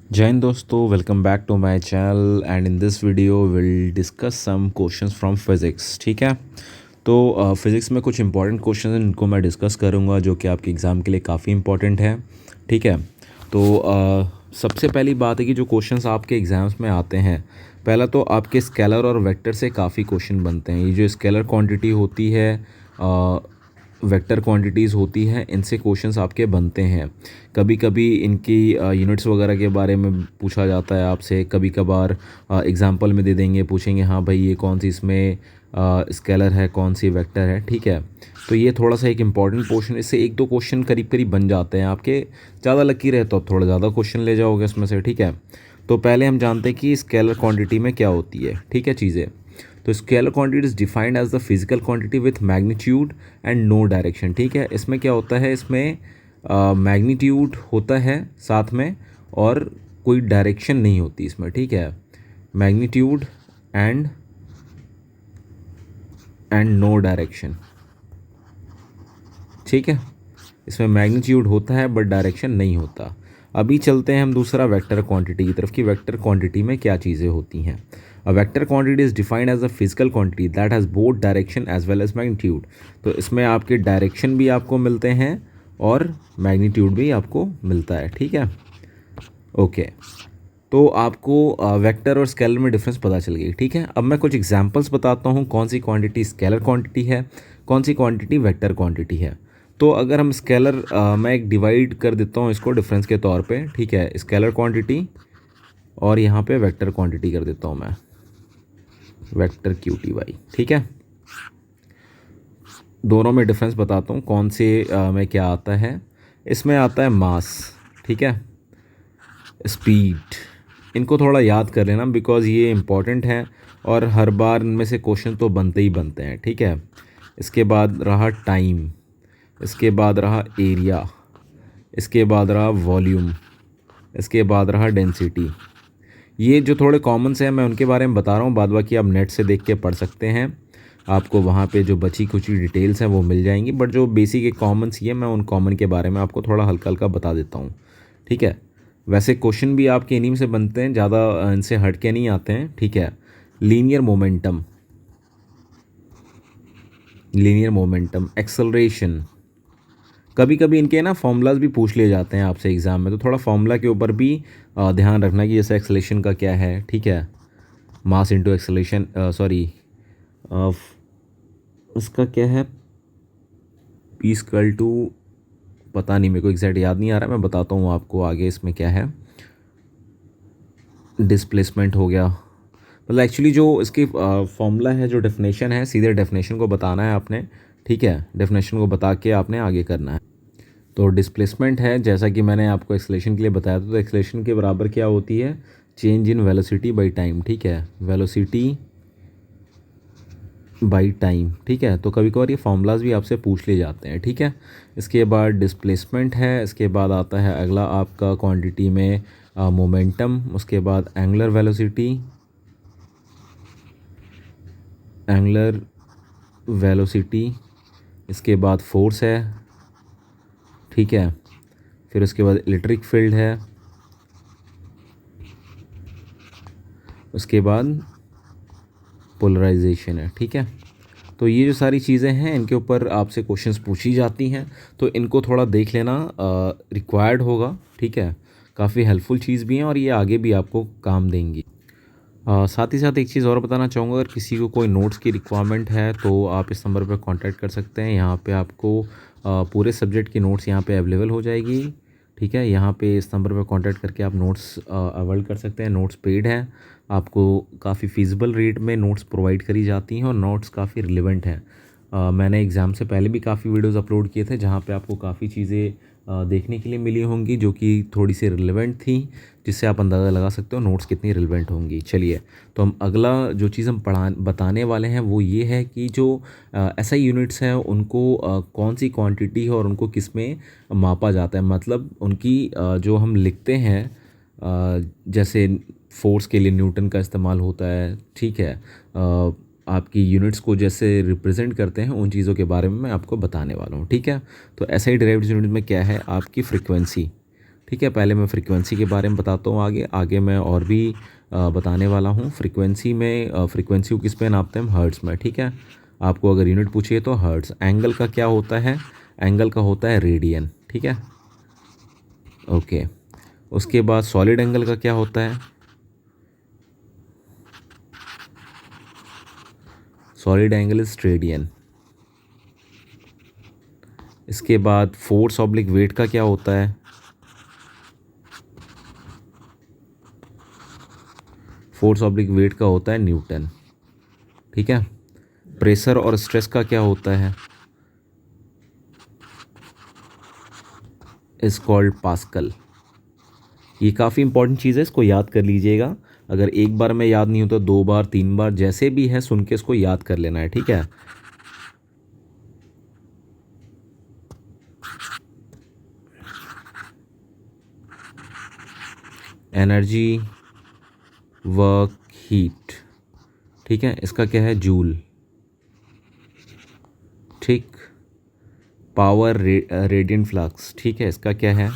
जय हिंद दोस्तों, welcome back to my channel and in this video will discuss some questions from physics. ठीक है, तो फिज़िक्स में कुछ इंपॉर्टेंट क्वेश्चंस हैं जिनको मैं डिस्कस करूंगा जो कि आपके एग्ज़ाम के लिए काफ़ी इंपॉर्टेंट है। ठीक है, तो सबसे पहली बात है कि जो क्वेश्चंस आपके एग्ज़ाम्स में आते हैं, पहला तो आपके स्केलर और वेक्टर से काफ़ी क्वेश्चन बनते हैं। ये जो स्केलर क्वांटिटी होती है, वेक्टर क्वांटिटीज़ होती हैं, इनसे क्वेश्चंस आपके बनते हैं। कभी कभी इनकी यूनिट्स वगैरह के बारे में पूछा जाता है आपसे। कभी कभार एग्जांपल में दे देंगे, पूछेंगे हाँ भाई ये कौन सी इसमें स्केलर है, कौन सी वेक्टर है। ठीक है, तो ये थोड़ा सा एक इंपॉर्टेंट पोर्शन, इससे एक दो क्वेश्चन करीब करीब बन जाते हैं आपके। ज़्यादा लकी रहे तो आप थोड़ा ज़्यादा क्वेश्चन ले जाओगे इसमें से। ठीक है, तो पहले हम जानते हैं कि स्केलर क्वांटिटी में क्या होती है। ठीक है चीज़ें, तो scalar quantity is defined as the physical quantity with magnitude and no direction. ठीक है, इसमें क्या होता है, इसमें मैग्नीट्यूड होता है साथ में और कोई डायरेक्शन नहीं होती इसमें। ठीक है, मैग्नीट्यूड एंड नो डायरेक्शन। ठीक है, इसमें मैग्नीट्यूड होता है बट डायरेक्शन नहीं होता। अभी चलते हैं हम दूसरा वेक्टर क्वांटिटी की तरफ कि वेक्टर क्वांटिटी में क्या चीज़ें होती हैं। A vector quantity is defined as a physical quantity that has both direction as well as magnitude. तो इसमें आपके डायरेक्शन भी आपको मिलते हैं और मैग्नीट्यूड भी आपको मिलता है। ठीक है, ओके, तो आपको वेक्टर और स्केलर में डिफरेंस पता चल गई। ठीक है, अब मैं कुछ एग्जांपल्स बताता हूँ कौन सी क्वांटिटी स्केलर क्वांटिटी है, कौन सी क्वांटिटी वेक्टर क्वांटिटी है। तो अगर हम स्केलर, मैं एक डिवाइड कर देता हूँ इसको डिफरेंस के तौर पे। ठीक है, स्केलर क्वांटिटी और यहाँ पे वेक्टर क्वांटिटी कर देता हूँ मैं, वेक्टर क्यू टी वाई। ठीक है, दोनों में डिफरेंस बताता हूँ कौन से में क्या आता है। इसमें आता है मास, ठीक है, स्पीड। इनको थोड़ा याद कर लेना बिकॉज ये इंपॉर्टेंट है और हर बार इनमें से क्वेश्चन तो बनते ही बनते हैं। ठीक है, इसके बाद रहा टाइम, इसके बाद रहा एरिया, इसके बाद रहा वॉल्यूम, इसके बाद रहा डेंसिटी। ये जो थोड़े कॉमन से हैं मैं उनके बारे में बता रहा हूँ, बाद बाकी आप नेट से देख के पढ़ सकते हैं। आपको वहाँ पे जो बची कुची डिटेल्स हैं वो मिल जाएंगी, बट जो बेसिक एक कॉमन सी है मैं उन कॉमन के बारे में आपको थोड़ा हल्का हल्का बता देता हूँ। ठीक है, वैसे क्वेश्चन भी आपके इन्हीं से बनते हैं, ज़्यादा इनसे हट के नहीं आते हैं। ठीक है, linear momentum, linear momentum, acceleration. कभी कभी इनके ना फॉर्मूलाज भी पूछ लिए जाते हैं आपसे एग्ज़ाम में, तो थोड़ा फार्मूला के ऊपर भी ध्यान रखना कि जैसे एक्सेलेरेशन का क्या है। ठीक है, मास इंटू एक्सेलेरेशन, सॉरी, उसका क्या है, पी स्क्वल टू, पता नहीं, मेरे को एग्जैक्ट याद नहीं आ रहा, मैं बताता हूँ आपको आगे इसमें क्या है। डिस्प्लेसमेंट हो गया, मतलब एक्चुअली जो इसकी फॉर्मूला है, जो डेफिनेशन है, सीधे डेफिनेशन को बताना है आपने। ठीक है, डेफिनेशन को बता के आपने आगे करना है। तो डिस्प्लेसमेंट है, जैसा कि मैंने आपको एक्सेलेरेशन के लिए बताया था, तो एक्सेलेरेशन के बराबर क्या होती है, change in velocity by time. ठीक है, वेलोसिटी बाई टाइम। ठीक है, तो कभी कभार ये फार्मूलाज भी आपसे पूछ लिए जाते हैं। ठीक है, इसके बाद डिस्प्लेसमेंट है, इसके बाद आता है अगला आपका क्वांटिटी में मोमेंटम, उसके बाद एंगुलर वेलोसिटी, एंगुलर वेलोसिटी, इसके बाद फोर्स है। ठीक है, फिर उसके बाद इलेक्ट्रिक फील्ड है, उसके बाद पोलराइजेशन है। ठीक है, तो ये जो सारी चीज़ें हैं इनके ऊपर आपसे क्वेश्चंस पूछी जाती हैं, तो इनको थोड़ा देख लेना रिक्वायर्ड होगा। ठीक है, काफ़ी हेल्पफुल चीज़ भी हैं और ये आगे भी आपको काम देंगी। साथ ही साथ एक चीज़ और बताना चाहूँगा, अगर किसी को कोई नोट्स की रिक्वायरमेंट है तो आप इस नंबर पर कांटेक्ट कर सकते हैं। यहाँ पे आपको पूरे सब्जेक्ट की नोट्स यहाँ पे अवेलेबल हो जाएगी। ठीक है, यहाँ पे इस नंबर पर कांटेक्ट करके आप नोट्स अवेल कर सकते हैं। नोट्स पेड है, आपको काफ़ी फ़ीज़िबल रेट में नोट्स प्रोवाइड करी जाती हैं और नोट्स काफ़ी रिलेवेंट हैं। मैंने एग्ज़ाम से पहले भी काफ़ी वीडियोज़ अपलोड किए थे जहाँ पे आपको काफ़ी चीज़ें देखने के लिए मिली होंगी जो कि थोड़ी सी रिलेवेंट थी, जिससे आप अंदाज़ा लगा सकते हो नोट्स कितनी रिलेवेंट होंगी। चलिए, तो हम अगला जो चीज़ हम बताने वाले हैं वो ये है कि जो एसआई यूनिट्स हैं उनको कौन सी क्वांटिटी है और उनको किस में मापा जाता है। मतलब उनकी जो हम लिखते हैं, जैसे फोर्स के लिए न्यूटन का इस्तेमाल होता है। ठीक है, आपकी यूनिट्स को जैसे रिप्रेजेंट करते हैं उन चीज़ों के बारे में मैं आपको बताने वाला हूँ। ठीक है, तो एसआई डिराइव्ड यूनिट में क्या है, आपकी फ्रीक्वेंसी, ठीक है, पहले मैं फ्रीक्वेंसी के बारे में बताता हूँ। आगे आगे मैं और भी बताने वाला हूँ। फ्रीक्वेंसी में फ्रीक्वेंसी को किस पे नापते हैं हम? हर्ट्ज़ में। ठीक है, आपको अगर यूनिट पूछिए तो हर्ट्ज़। एंगल का क्या होता है? एंगल का होता है रेडियन। ठीक है, ओके। उसके बाद सॉलिड एंगल का क्या होता है? Solid angle is radian. इसके बाद फोर्स ऑब्लिक वेट का क्या होता है? फोर्स ऑब्लिक वेट का होता है न्यूटन। ठीक है, प्रेशर और स्ट्रेस का क्या होता है? Is called pascal. ये काफ़ी इंपॉर्टेंट चीज़ है, इसको याद कर लीजिएगा। अगर एक बार में याद नहीं होता, 2 बार 3 बार जैसे भी है सुन के इसको याद कर लेना है। ठीक है, एनर्जी, वर्क, हीट। ठीक है, इसका क्या है? जूल। ठीक, पावर, रेडियंट फ्लक्स। ठीक है, इसका क्या है?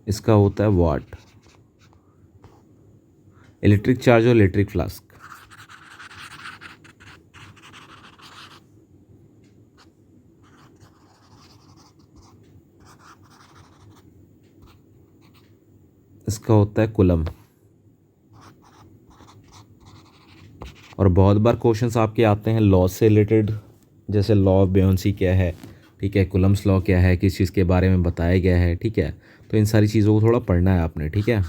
इसका होता है वाट। इलेक्ट्रिक चार्ज और इलेक्ट्रिक फ्लास्क। इसका होता है कूलम। और बहुत बार क्वेश्चंस आपके आते हैं लॉ से रिलेटेड, जैसे लॉ ऑफ बेयोंसी क्या है, ठीक है, कूलम्स लॉ क्या है, किस चीज़ के बारे में बताया गया है। ठीक है, तो इन सारी चीज़ों को थोड़ा पढ़ना है आपने। ठीक है,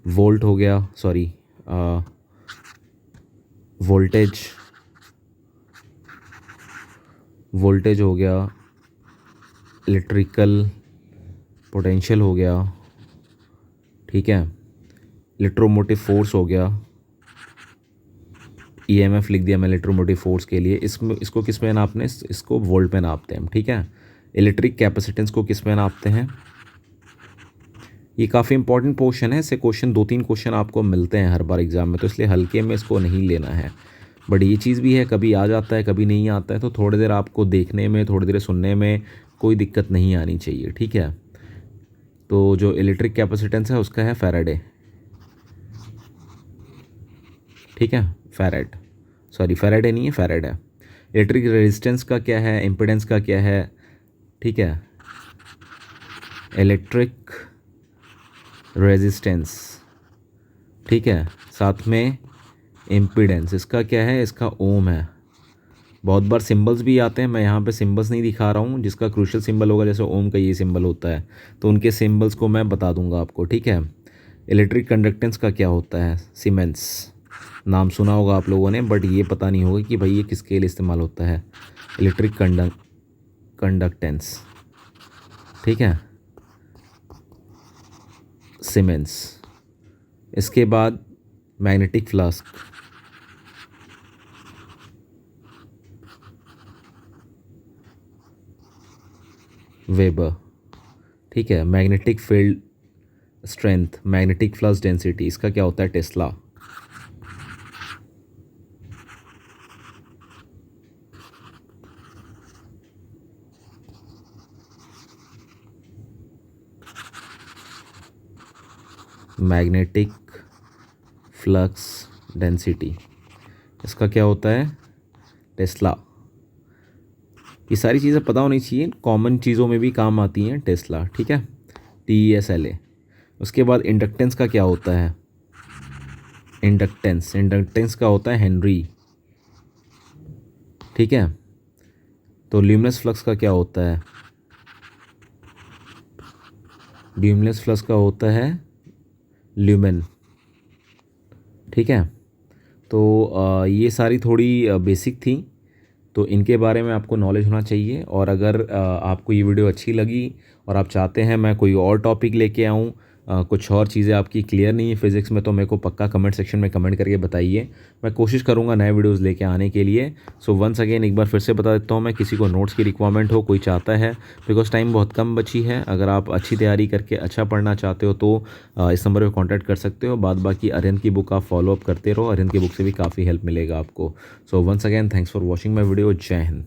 वोल्ट हो गया, सॉरी वोल्टेज, वोल्टेज हो गया, इलेक्ट्रिकल पोटेंशियल हो गया। ठीक है, इलेक्ट्रोमोटिव फोर्स हो गया, ईएमएफ लिख दिया मैं इलेक्ट्रोमोटिव फोर्स के लिए। इसमें इसको किस में नापते हैं? इसको वोल्ट में नापते हैं हम। ठीक है, इलेक्ट्रिक कैपेसिटेंस को किस में नापते हैं? ये काफ़ी इंपॉर्टेंट पोर्शन है, इससे क्वेश्चन 2-3 क्वेश्चन आपको मिलते हैं हर बार एग्जाम में, तो इसलिए हल्के में इसको नहीं लेना है। बट ये चीज़ भी है, कभी आ जाता है कभी नहीं आता है, तो थोड़ी देर आपको देखने में, थोड़ी देर सुनने में कोई दिक्कत नहीं आनी चाहिए। ठीक है, तो जो इलेक्ट्रिक कैपेसिटेंस है उसका है फैराडे। ठीक है, फैराड, सॉरी फैराडे नहीं है, फैराड है। इलेक्ट्रिक रेजिस्टेंस का क्या है? इम्पिडेंस का क्या है? ठीक है, इलेक्ट्रिक रेजिस्टेंस। ठीक है, साथ में इम्पिडेंस, इसका क्या है? इसका ओम है। बहुत बार सिंबल्स भी आते हैं, मैं यहाँ पे सिंबल्स नहीं दिखा रहा हूँ। जिसका क्रूशियल सिंबल होगा, जैसे ओम का ये सिंबल होता है, तो उनके सिंबल्स को मैं बता दूंगा आपको। ठीक है, इलेक्ट्रिक कंडक्टेंस का क्या होता है? सीमेंस। नाम सुना होगा आप लोगों ने, बट ये पता नहीं होगा कि भाई ये किसके लिए इस्तेमाल होता है। Electric conductance. ठीक है, सीमेंस। इसके बाद मैग्नेटिक फ्लास्क, वेबर। ठीक है, magnetic field strength, magnetic flux density, इसका क्या होता है? टेस्ला। मैग्नेटिक फ्लक्स डेंसिटी, इसका क्या होता है? टेस्ला। ये सारी चीज़ें पता होनी चाहिए, कॉमन चीज़ों में भी काम आती हैं। टेस्ला। ठीक है, TESLA। उसके बाद इंडक्टेंस का क्या होता है? इंडक्टेंस का होता है हेनरी। ठीक है, तो ल्यूमिनस फ्लक्स का क्या होता है? ल्यूमिनस फ्लक्स का होता है ल्यूमेन। ठीक है, तो ये सारी थोड़ी बेसिक थी, तो इनके बारे में आपको नॉलेज होना चाहिए। और अगर आपको ये वीडियो अच्छी लगी और आप चाहते हैं मैं कोई और टॉपिक लेके आऊँ कुछ और चीज़ें आपकी क्लियर नहीं है फिज़िक्स में तो मेरे को पक्का कमेंट सेक्शन में कमेंट करके बताइए। मैं कोशिश करूँगा नए वीडियोज़ लेके आने के लिए। सो वंस अगेन एक बार फिर से बता देता हूँ मैं, किसी को नोट्स की रिक्वायरमेंट हो, कोई चाहता है, बिकॉज टाइम बहुत कम बची है, अगर आप अच्छी तैयारी करके अच्छा पढ़ना चाहते हो तो इस नंबर पर कॉन्टैक्ट कर सकते हो। बाद बाकी अरिहंत की बुक आप फॉलो अप करते रहो, अरिहंत की बुक से भी काफ़ी हेल्प मिलेगा आपको। So once again thanks for watching my video. जय हिंद।